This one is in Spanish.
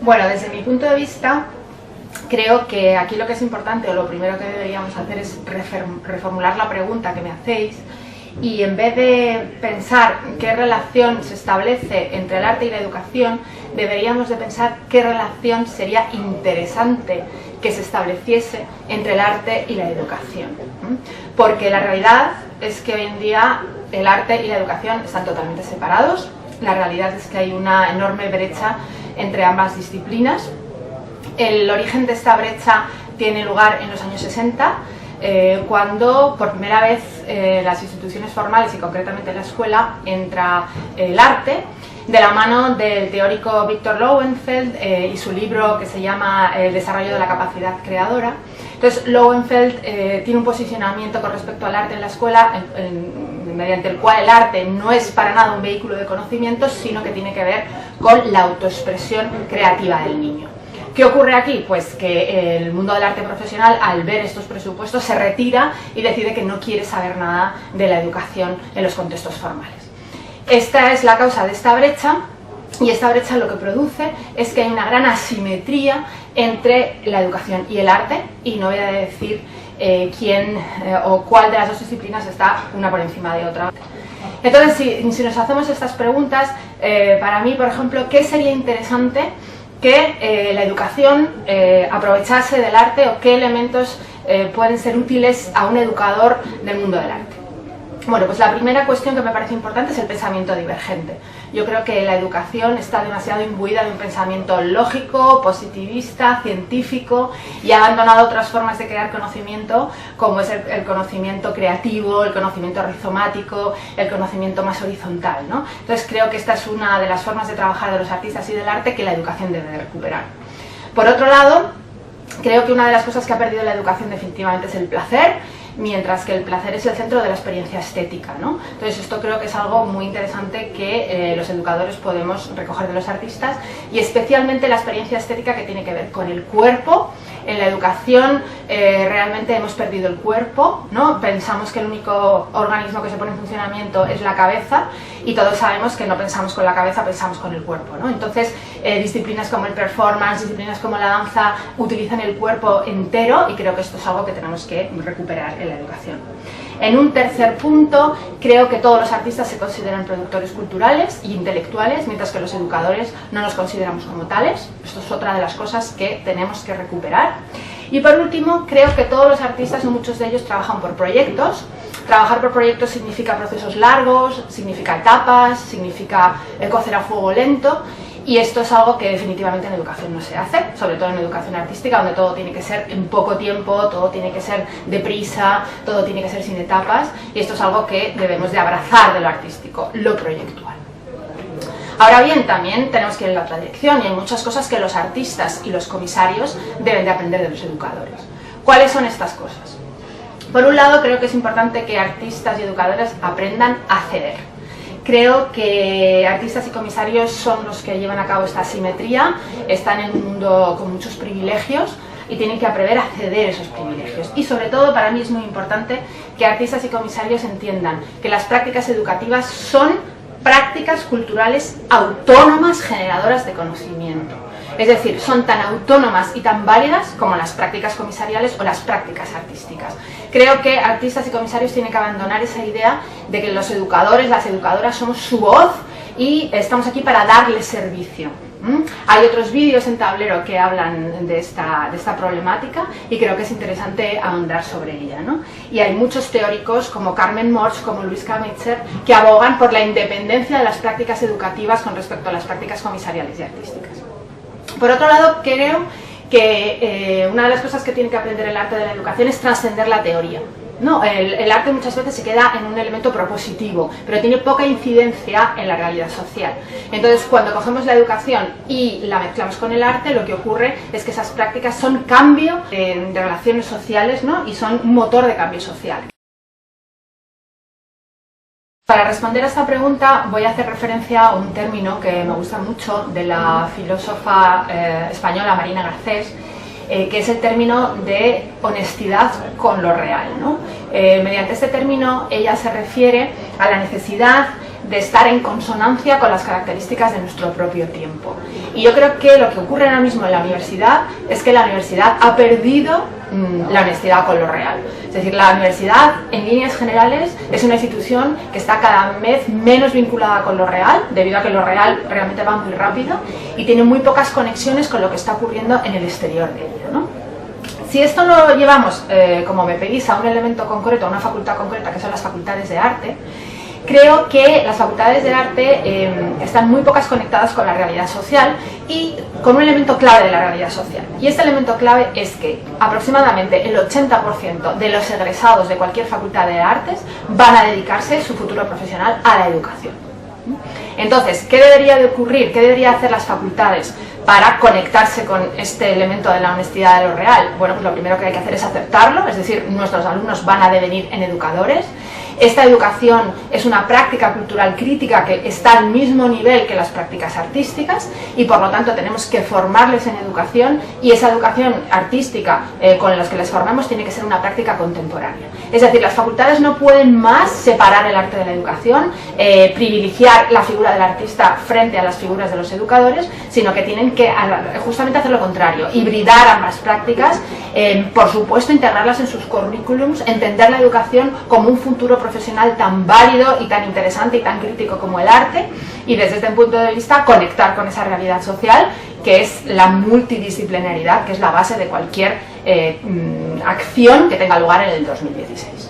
Bueno, desde mi punto de vista, creo que aquí lo que es importante, o lo primero que deberíamos hacer, es reformular la pregunta que me hacéis, y en vez de pensar qué relación se establece entre el arte y la educación, deberíamos de pensar qué relación sería interesante que se estableciese entre el arte y la educación. Porque la realidad es que hoy en día el arte y la educación están totalmente separados. La realidad es que hay una enorme brecha entre ambas disciplinas. El origen de esta brecha tiene lugar en los años 60, cuando por primera vez las instituciones formales y concretamente la escuela entra el arte de la mano del teórico Victor Lowenfeld y su libro que se llama El desarrollo de la capacidad creadora. Entonces Lowenfeld tiene un posicionamiento con respecto al arte en la escuela mediante el cual el arte no es para nada un vehículo de conocimiento, sino que tiene que ver con la autoexpresión creativa del niño. ¿Qué ocurre aquí? Pues que el mundo del arte profesional, al ver estos presupuestos, se retira y decide que no quiere saber nada de la educación en los contextos formales. Esta es la causa de esta brecha, y esta brecha lo que produce es que hay una gran asimetría entre la educación y el arte, y no voy a decir quién o cuál de las dos disciplinas está una por encima de otra. Entonces, si nos hacemos estas preguntas, para mí, por ejemplo, ¿qué sería interesante que la educación aprovechase del arte, o qué elementos pueden ser útiles a un educador del mundo del arte? Bueno, pues la primera cuestión que me parece importante es el pensamiento divergente. Yo creo que la educación está demasiado imbuida de un pensamiento lógico, positivista, científico, y ha abandonado otras formas de crear conocimiento, como es el conocimiento creativo, el conocimiento rizomático, el conocimiento más horizontal, ¿no? Entonces creo que esta es una de las formas de trabajar de los artistas y del arte que la educación debe de recuperar. Por otro lado, creo que una de las cosas que ha perdido la educación definitivamente es el placer, mientras que el placer es el centro de la experiencia estética, ¿no? Entonces esto creo que es algo muy interesante que los educadores podemos recoger de los artistas, y especialmente la experiencia estética que tiene que ver con el cuerpo. En la educación realmente hemos perdido el cuerpo, ¿no? Pensamos que el único organismo que se pone en funcionamiento es la cabeza, y todos sabemos que no pensamos con la cabeza, pensamos con el cuerpo, ¿no? Entonces disciplinas como el performance, disciplinas como la danza utilizan el cuerpo entero, y creo que esto es algo que tenemos que recuperar en la educación. En un tercer punto, creo que todos los artistas se consideran productores culturales e intelectuales, mientras que los educadores no nos consideramos como tales. Esto es otra de las cosas que tenemos que recuperar. Y por último, creo que todos los artistas, o muchos de ellos, trabajan por proyectos. Trabajar por proyectos significa procesos largos, significa etapas, significa cocer a fuego lento. Y esto es algo que definitivamente en educación no se hace, sobre todo en educación artística, donde todo tiene que ser en poco tiempo, todo tiene que ser deprisa, todo tiene que ser sin etapas, y esto es algo que debemos de abrazar de lo artístico, lo proyectual. Ahora bien, también tenemos que ir en la otra dirección, y hay muchas cosas que los artistas y los comisarios deben de aprender de los educadores. ¿Cuáles son estas cosas? Por un lado, creo que es importante que artistas y educadores aprendan a ceder. Creo que artistas y comisarios son los que llevan a cabo esta asimetría, están en un mundo con muchos privilegios y tienen que aprender a ceder esos privilegios. Y sobre todo, para mí es muy importante que artistas y comisarios entiendan que las prácticas educativas son prácticas culturales autónomas generadoras de conocimiento. Es decir, son tan autónomas y tan válidas como las prácticas comisariales o las prácticas artísticas. Creo que artistas y comisarios tienen que abandonar esa idea de que los educadores, las educadoras, somos su voz y estamos aquí para darles servicio. Hay otros vídeos en Tablero que hablan de esta problemática, y creo que es interesante ahondar sobre ella, ¿no? Y hay muchos teóricos como Carmen Morsch, como Luis Kamitzer, que abogan por la independencia de las prácticas educativas con respecto a las prácticas comisariales y artísticas. Por otro lado, creo que una de las cosas que tiene que aprender el arte de la educación es trascender la teoría. No, el arte muchas veces se queda en un elemento propositivo, pero tiene poca incidencia en la realidad social. Entonces, cuando cogemos la educación y la mezclamos con el arte, lo que ocurre es que esas prácticas son cambio de relaciones sociales, ¿no? Y son un motor de cambio social. Para responder a esta pregunta voy a hacer referencia a un término que me gusta mucho de la filósofa española Marina Garcés, que es el término de honestidad con lo real, ¿no? Mediante este término ella se refiere a la necesidad de estar en consonancia con las características de nuestro propio tiempo. Y yo creo que lo que ocurre ahora mismo en la universidad es que la universidad ha perdido la honestidad con lo real. Es decir, la universidad, en líneas generales, es una institución que está cada vez menos vinculada con lo real, debido a que lo real realmente va muy rápido y tiene muy pocas conexiones con lo que está ocurriendo en el exterior de ello, ¿no? Si esto lo llevamos, como me pedís, a un elemento concreto, a una facultad concreta, que son las facultades de arte, creo que las facultades de arte están muy pocas conectadas con la realidad social y con un elemento clave de la realidad social. Y este elemento clave es que aproximadamente el 80% de los egresados de cualquier facultad de artes van a dedicarse su futuro profesional a la educación. Entonces, ¿qué debería de ocurrir? ¿Qué deberían hacer las facultades para conectarse con este elemento de la honestidad de lo real? Bueno, pues lo primero que hay que hacer es aceptarlo, es decir, nuestros alumnos van a devenir en educadores. Esta educación es una práctica cultural crítica que está al mismo nivel que las prácticas artísticas y por lo tanto tenemos que formarles en educación y esa educación artística con la que les formamos tiene que ser una práctica contemporánea. Es decir, las facultades no pueden más separar el arte de la educación, privilegiar la figura del artista frente a las figuras de los educadores, sino que tienen que justamente hacer lo contrario, hibridar ambas prácticas, por supuesto integrarlas en sus currículums, entender la educación como un futuro profesional tan válido y tan interesante y tan crítico como el arte y desde este punto de vista conectar con esa realidad social que es la multidisciplinaridad, que es la base de cualquier acción que tenga lugar en el 2016.